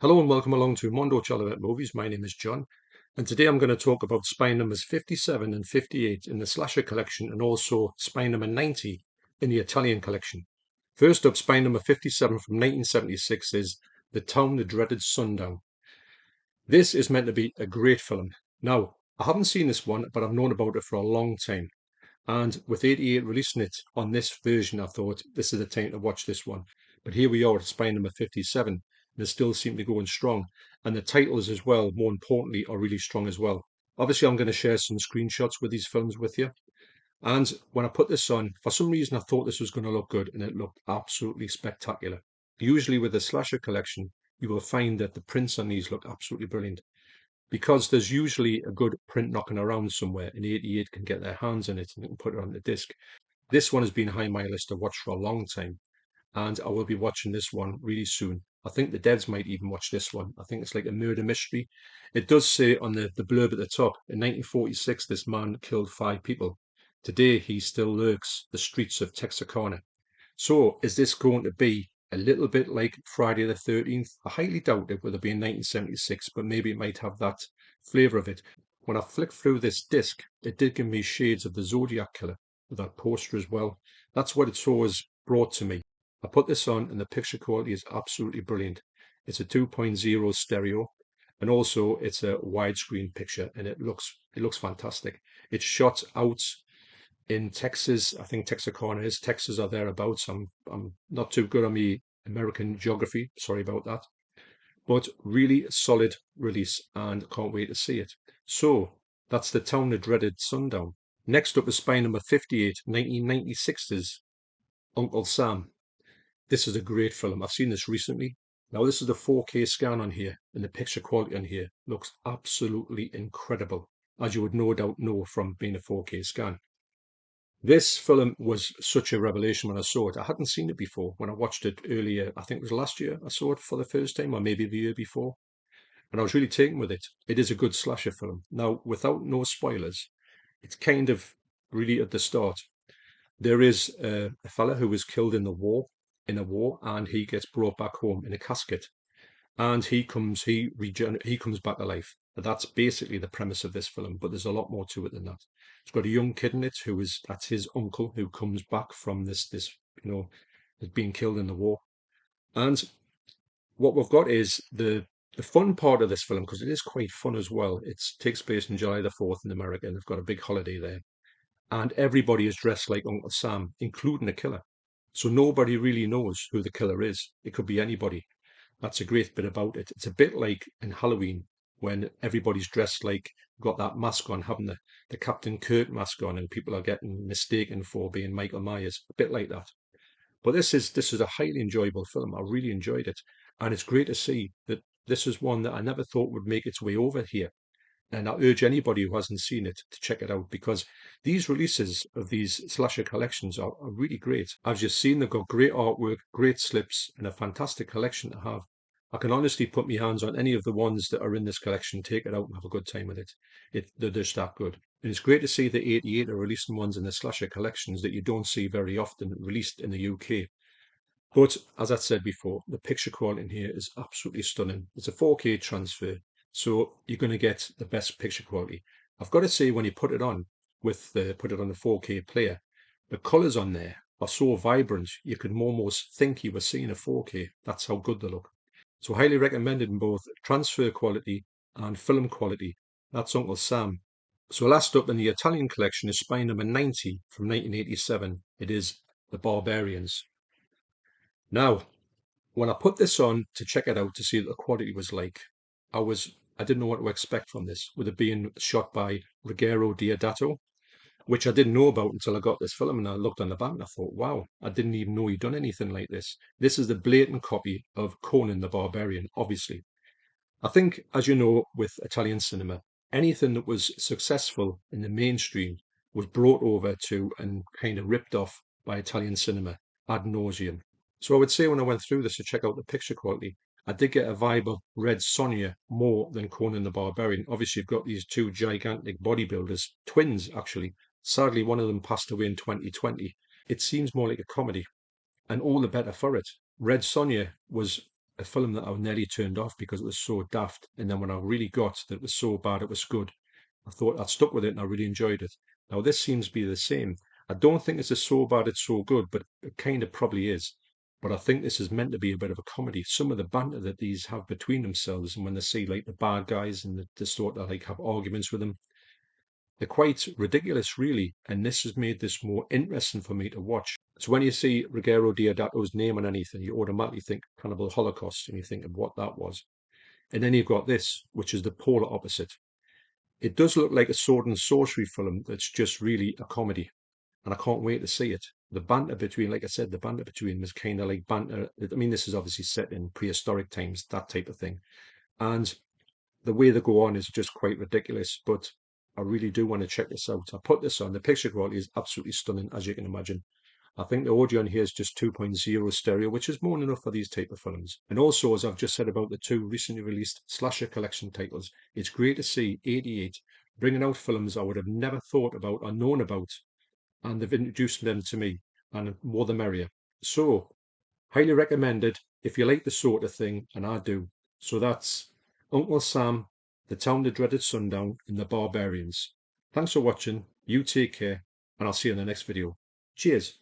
Hello and welcome along to Mondo Chelloveck Movies. My name is John, and today I'm going to talk about spine numbers 57 and 58 in the slasher collection, and also spine number 90 in the Italian collection. First up, spine number 57 from 1976 is The Town That Dreaded Sundown. This is meant to be a great film. Now, I haven't seen this one, but I've known about it for a long time. And with 88 releasing it on this version, I thought this is the time to watch this one. But here we are at spine number 57, and they still seem to be going strong. And the titles as well, more importantly, are really strong as well. Obviously, I'm going to share some screenshots with these films with you. And when I put this on, for some reason, I thought this was going to look good, and it looked absolutely spectacular. Usually with the slasher collection, you will find that the prints on these look absolutely brilliant, because there's usually a good print knocking around somewhere, and 88 can get their hands on it and can put it on the disc. This one has been high on my list to watch for a long time, and I will be watching this one really soon. I think the devs might even watch this one. I think it's like a murder mystery. It does say on the blurb at the top, in 1946, this man killed 5 people. Today, he still lurks the streets of Texarkana. So, is this going to be a little bit like Friday the 13th? I highly doubt it with it being 1976, but maybe it might have that flavour of it. When I flicked through this disc, it did give me shades of the Zodiac Killer with that poster as well. That's what it's always brought to me. I put this on and the picture quality is absolutely brilliant. It's a 2.0 stereo, and also it's a widescreen picture, and it looks fantastic. It's shot out in Texas. I think Texarkana is Texas or thereabouts. I'm not too good on the American geography. Sorry about that. But really solid release, and can't wait to see it. So that's The Town That Dreaded Sundown. Next up is spine number 58, 1996's Uncle Sam. This is a great film. I've seen this recently. Now, this is the 4K scan on here, and the picture quality on here looks absolutely incredible, as you would no doubt know from being a 4K scan. This film was such a revelation when I saw it. I hadn't seen it before. When I watched it earlier, I think it was last year, I saw it for the first time, or maybe the year before, and I was really taken with it. It is a good slasher film. Now, without no spoilers, it's kind of really at the start. There is a fella who was killed in a war, and he gets brought back home in a casket, and he comes back to life. That's basically the premise of this film, but there's a lot more to it than that. It's got a young kid in it that's his uncle, who comes back from this has been killed in the war. And what we've got is the fun part of this film, because it is quite fun as well. It takes place in July the 4th in America, and they've got a big holiday there, and everybody is dressed like Uncle Sam, including the killer. So nobody really knows who the killer is. It could be anybody. That's a great bit about it. It's a bit like in Halloween, when everybody's dressed like, got that mask on, haven't they? The Captain Kirk mask on, and people are getting mistaken for being Michael Myers. A bit like that. But this is a highly enjoyable film. I really enjoyed it, and it's great to see that this is one that I never thought would make its way over here. And I urge anybody who hasn't seen it to check it out, because these releases of these slasher collections are really great. I've just seen they've got great artwork, great slips, and a fantastic collection to have. I can honestly put my hands on any of the ones that are in this collection, take it out and have a good time with it. They're just that good. And it's great to see the 88 are releasing ones in the slasher collections that you don't see very often released in the UK. But as I said before, the picture quality in here is absolutely stunning. It's a 4K transfer, so you're going to get the best picture quality. I've got to say, when you put it on put it on the 4K player, the colours on there are so vibrant you can almost think you were seeing a 4K. That's how good they look. So highly recommended in both transfer quality and film quality. That's Uncle Sam. So last up in the Italian collection is spine number 90 from 1987. It is The Barbarians. Now, when I put this on to check it out to see what the quality was like, I didn't know what to expect from this, with it being shot by Ruggero Deodato, which I didn't know about until I got this film, and I looked on the back and I thought, wow, I didn't even know he'd done anything like this. This is the blatant copy of Conan the Barbarian, obviously. I think, as you know, with Italian cinema, anything that was successful in the mainstream was brought over to and kind of ripped off by Italian cinema ad nauseum. So I would say when I went through this to check out the picture quality, I did get a vibe of Red Sonja more than Conan the Barbarian. Obviously, you've got these two gigantic bodybuilders, twins actually. Sadly, one of them passed away in 2020. It seems more like a comedy, and all the better for it. Red Sonja was a film that I nearly turned off because it was so daft. And then when I really got that it was so bad it was good, I thought I'd stuck with it and I really enjoyed it. Now this seems to be the same. I don't think this is so bad it's so good, but it kind of probably is. But I think this is meant to be a bit of a comedy. Some of the banter that these have between themselves, and when they see like the bad guys and they sort of like have arguments with them, they're quite ridiculous, really. And this has made this more interesting for me to watch. So when you see Ruggero Deodato's name on anything, you automatically think Cannibal Holocaust, and you think of what that was. And then you've got this, which is the polar opposite. It does look like a sword and sorcery film that's just really a comedy, and I can't wait to see it. The banter between, like I said, the banter between them is kind of like banter. I mean, this is obviously set in prehistoric times, that type of thing. And the way they go on is just quite ridiculous, but I really do want to check this out. I put this on. The picture quality is absolutely stunning, as you can imagine. I think the audio on here is just 2.0 stereo, which is more than enough for these type of films. And also, as I've just said about the two recently released slasher collection titles, it's great to see 88 bringing out films I would have never thought about or known about, and they've introduced them to me, and more the merrier. So, highly recommended if you like the sort of thing, and I do. So that's Uncle Sam, The Town That Dreaded Sundown, and The Barbarians. Thanks for watching, you take care, and I'll see you in the next video. Cheers.